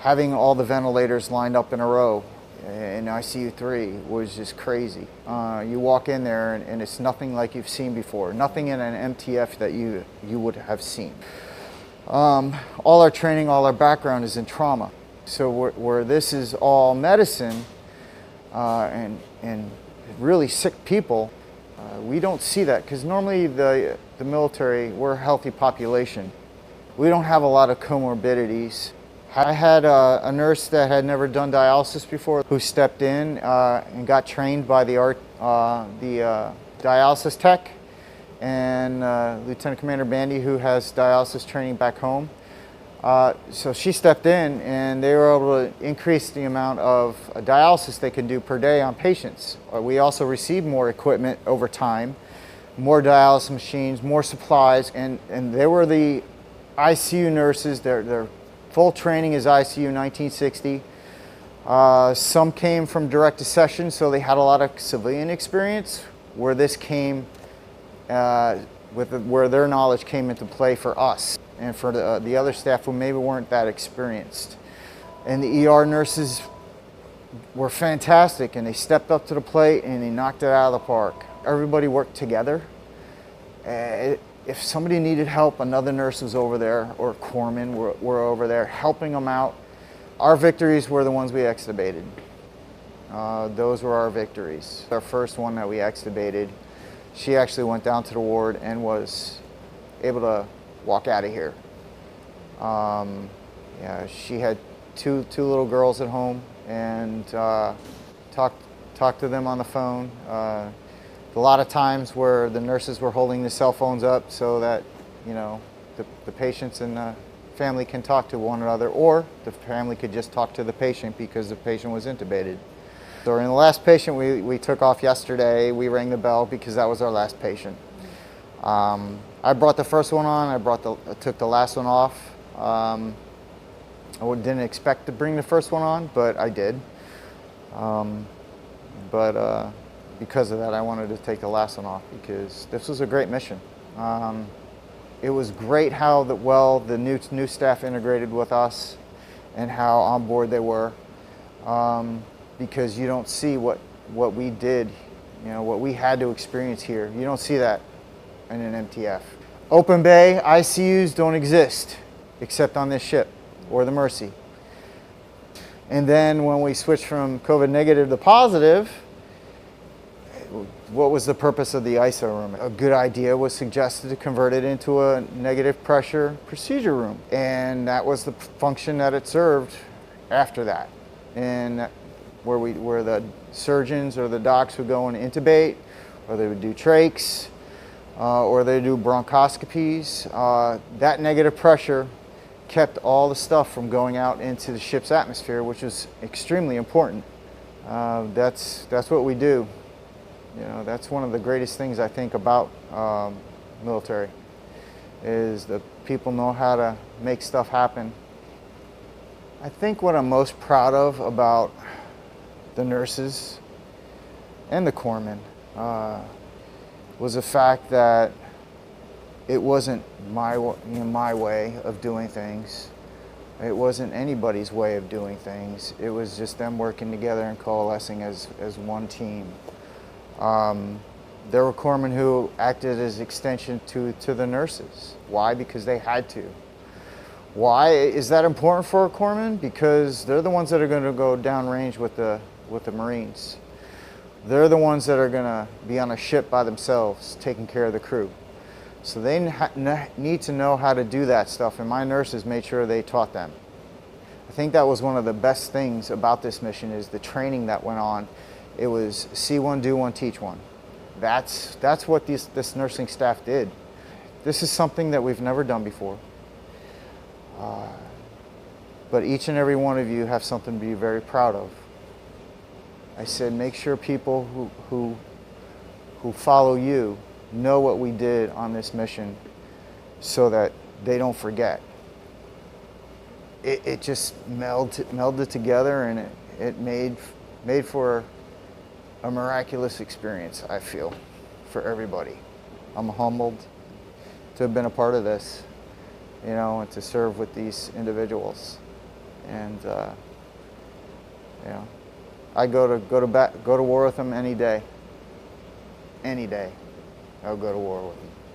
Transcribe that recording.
having all the ventilators lined up in a row in ICU 3 was just crazy. You walk in there and it's nothing like you've seen before, nothing in an MTF that you would have seen. All our training, all our background is in trauma. So where this is all medicine and really sick people, we don't see that, because normally the military, we're a healthy population. We don't have a lot of comorbidities. I had a nurse that had never done dialysis before who stepped in and got trained by the dialysis tech, and Lieutenant Commander Bandy, who has dialysis training back home. So she stepped in and they were able to increase the amount of dialysis they can do per day on patients. We also received more equipment over time, more dialysis machines, more supplies, and they were the ICU nurses. Their full training is ICU 1960. Some came from direct accession, so they had a lot of civilian experience, where this came, where their knowledge came into play for us and for the other staff who maybe weren't that experienced. And the ER nurses were fantastic, and they stepped up to the plate and they knocked it out of the park. Everybody worked together. If somebody needed help, another nurse was over there, or corpsmen were over there helping them out. Our victories were the ones we extubated. Those were our victories. Our first one that we extubated, she actually went down to the ward and was able to walk out of here. Yeah, she had two little girls at home, and talked to them on the phone. A lot of times where the nurses were holding the cell phones up so that, you know, the patients and the family can talk to one another, or the family could just talk to the patient because the patient was intubated. So in the last patient we took off yesterday, we rang the bell because that was our last patient. I brought the first one on, I took the last one off. I didn't expect to bring the first one on, but I did. Because of that, I wanted to take the last one off, because this was a great mission. It was great how the new staff integrated with us and how on board they were, because you don't see what we did, you know, what we had to experience here. You don't see that in an MTF. Open bay ICUs don't exist except on this ship or the Mercy. And then when we switched from COVID negative to positive, what was the purpose of the ISO room? A good idea was suggested to convert it into a negative pressure procedure room. And that was the function that it served after that. And where the surgeons or the docs would go and intubate, or they would do trachs, or they do bronchoscopies. That negative pressure kept all the stuff from going out into the ship's atmosphere, which is extremely important. That's what we do. You know, that's one of the greatest things I think about military, is that people know how to make stuff happen. I think what I'm most proud of about the nurses and the corpsmen was the fact that it wasn't my way of doing things. It wasn't anybody's way of doing things. It was just them working together and coalescing as one team. There were corpsmen who acted as extension to the nurses. Why? Because they had to. Why is that important for a corpsman? Because they're the ones that are going to go downrange with the Marines. They're the ones that are going to be on a ship by themselves, taking care of the crew. So they need to know how to do that stuff, and my nurses made sure they taught them. I think that was one of the best things about this mission, is the training that went on. It was see one, do one, teach one. That's what this nursing staff did. This is something that we've never done before. But each and every one of you have something to be very proud of. I said, make sure people who follow you know what we did on this mission, so that they don't forget. It just melded together, and it made for a miraculous experience, I feel, for everybody. I'm humbled to have been a part of this, you know, and to serve with these individuals. And you know, I go to war with them any day. Any day, I'll go to war with them.